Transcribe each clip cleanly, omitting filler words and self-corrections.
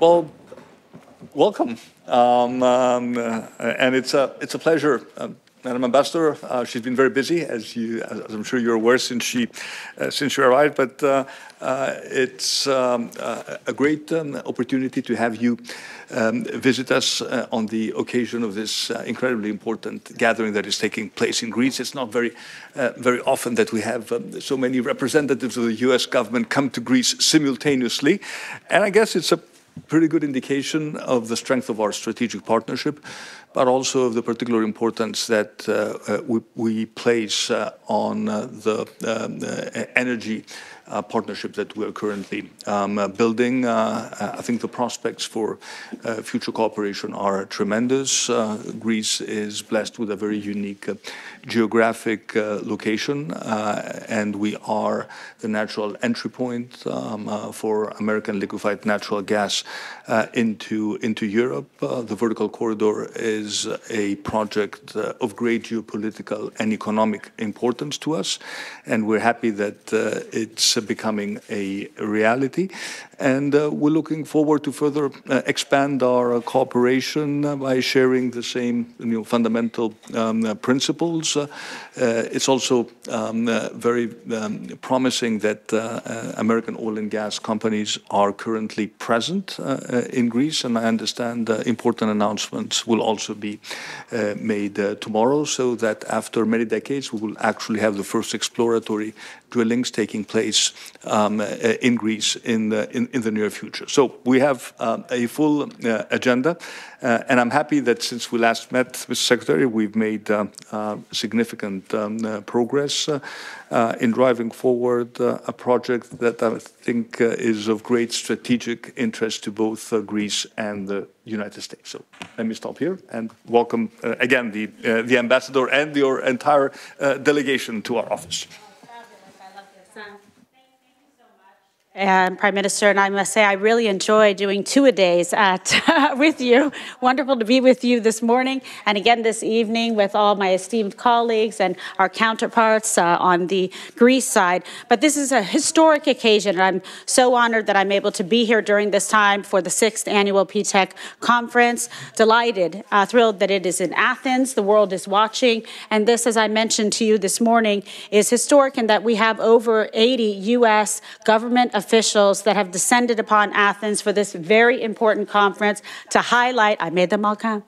Well, welcome, and it's a pleasure. Madam Ambassador, she's been very busy, as I'm sure you're aware, since she arrived. But it's a great opportunity to have you visit us on the occasion of this incredibly important gathering that is taking place in Greece. It's not very often that we have so many representatives of the U.S. government come to Greece simultaneously, and I guess it's a pretty good indication of the strength of our strategic partnership, but also of the particular importance that we place on the energy partnership that we are currently building. I think the prospects for future cooperation are tremendous. Greece is blessed with a very unique geographic location, and we are the natural entry point for American liquefied natural gas into Europe. The vertical corridor is a project of great geopolitical and economic importance to us, and we're happy that it's becoming a reality. And we're looking forward to further expand our cooperation by sharing the same fundamental principles. It's also very promising that American oil and gas companies are currently present in Greece, and I understand important announcements will also be made tomorrow, so that after many decades we will actually have the first exploratory drillings taking place in Greece in the near future. So we have a full agenda, and I'm happy that since we last met, Mr. Secretary, we've made significant progress in driving forward a project that I think is of great strategic interest to both Greece and the United States. So let me stop here and welcome again the ambassador and your entire delegation to our office. And Prime Minister, and I must say I really enjoy doing two-a-days with you. Wonderful to be with you this morning and again this evening with all my esteemed colleagues and our counterparts on the Greece side. But this is a historic occasion, and I'm so honored that I'm able to be here during this time for the 6th annual PTEC conference. Delighted, thrilled that it is in Athens. The world is watching, and this, as I mentioned to you this morning, is historic in that we have over 80 U.S. government officials that have descended upon Athens for this very important conference to highlight, I made them all come,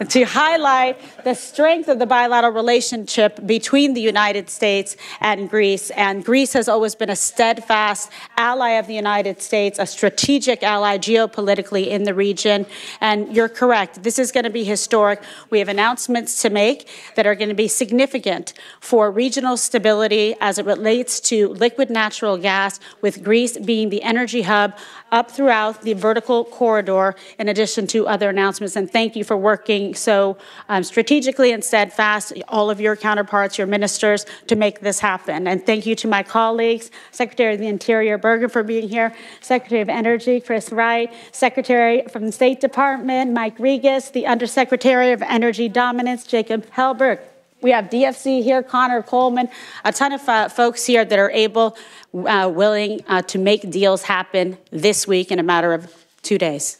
to highlight the strength of the bilateral relationship between the United States and Greece. And Greece has always been a steadfast ally of the United States, a strategic ally geopolitically in the region. And you're correct, this is going to be historic. We have announcements to make that are going to be significant for regional stability as it relates to liquid natural gas, with Greece being the energy hub up throughout the vertical corridor, in addition to other announcements. And thank you for working so strategically and steadfast, all of your counterparts, your ministers, to make this happen. And thank you to my colleagues, Secretary of the Interior Burgum for being here, Secretary of Energy Chris Wright, Secretary from the State Department Mike Regis, the Undersecretary of Energy Dominance Jacob Hellberg. We have DFC here, Connor Coleman, a ton of folks here that are able, willing to make deals happen this week in a matter of 2 days.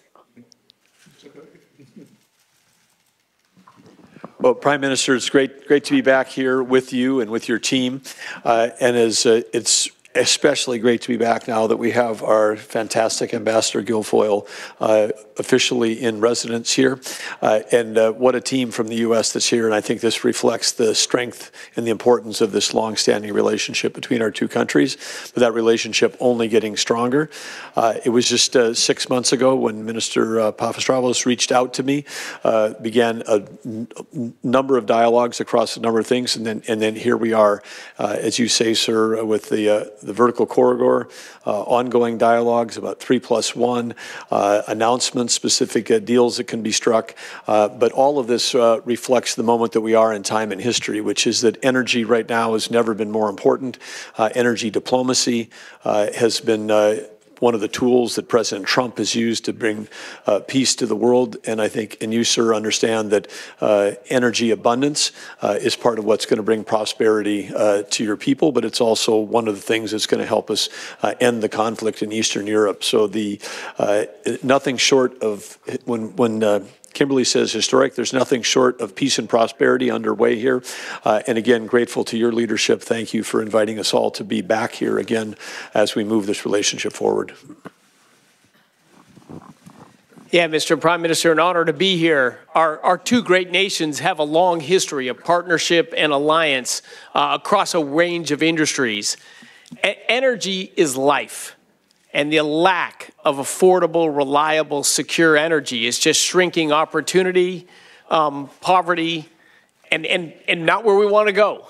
Well, Prime Minister, it's great to be back here with you and with your team. And it's especially great to be back now that we have our fantastic Ambassador Guilfoyle officially in residence here. And what a team from the U.S. that's here. And I think this reflects the strength and the importance of this long-standing relationship between our two countries, but that relationship only getting stronger. It was just 6 months ago when Minister Papastravos reached out to me, began a number of dialogues across a number of things, and then here we are, as you say, sir, with the vertical corridor, ongoing dialogues about 3+1, announcements, specific deals that can be struck. But all of this reflects the moment that we are in time in history, which is that energy right now has never been more important. Energy diplomacy has been one of the tools that President Trump has used to bring peace to the world. And I think, and you, sir, understand that energy abundance is part of what's going to bring prosperity to your people, but it's also one of the things that's going to help us end the conflict in Eastern Europe. So the nothing short of when Kimberly says historic, there's nothing short of peace and prosperity underway here. And again, grateful to your leadership. Thank you for inviting us all to be back here again as we move this relationship forward. Yeah, Mr. Prime Minister, an honor to be here. Our two great nations have a long history of partnership and alliance across a range of industries. Energy is life. And the lack of affordable, reliable, secure energy is just shrinking opportunity, poverty, and not where we want to go.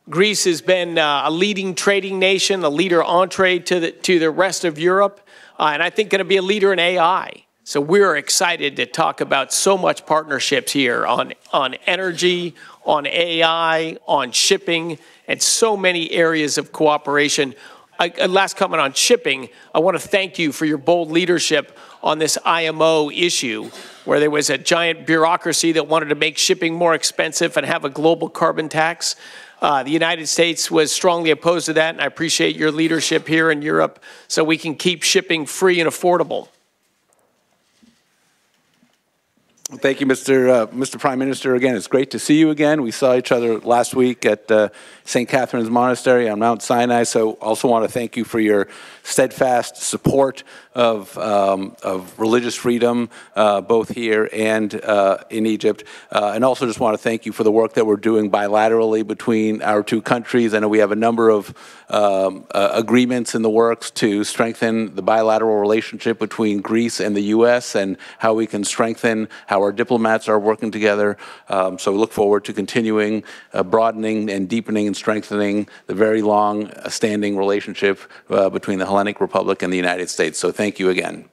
Greece has been a leading trading nation, a leader entree to the rest of Europe, and I think going to be a leader in AI. So we're excited to talk about so much partnerships here on energy, on AI, on shipping, and so many areas of cooperation. Last comment on shipping, I want to thank you for your bold leadership on this IMO issue, where there was a giant bureaucracy that wanted to make shipping more expensive and have a global carbon tax. The United States was strongly opposed to that, and I appreciate your leadership here in Europe so we can keep shipping free and affordable. Thank you, Mr. Prime Minister. Again, it's great to see you again. We saw each other last week at St. Catherine's Monastery on Mount Sinai. So also want to thank you for your steadfast support of religious freedom, both here and in Egypt. And also just want to thank you for the work that we're doing bilaterally between our two countries. I know we have a number of agreements in the works to strengthen the bilateral relationship between Greece and the U.S. and how we can strengthen how our diplomats are working together. So we look forward to continuing broadening and deepening and strengthening the very long-standing relationship between the Hellenic Republic and the United States. So thank you again.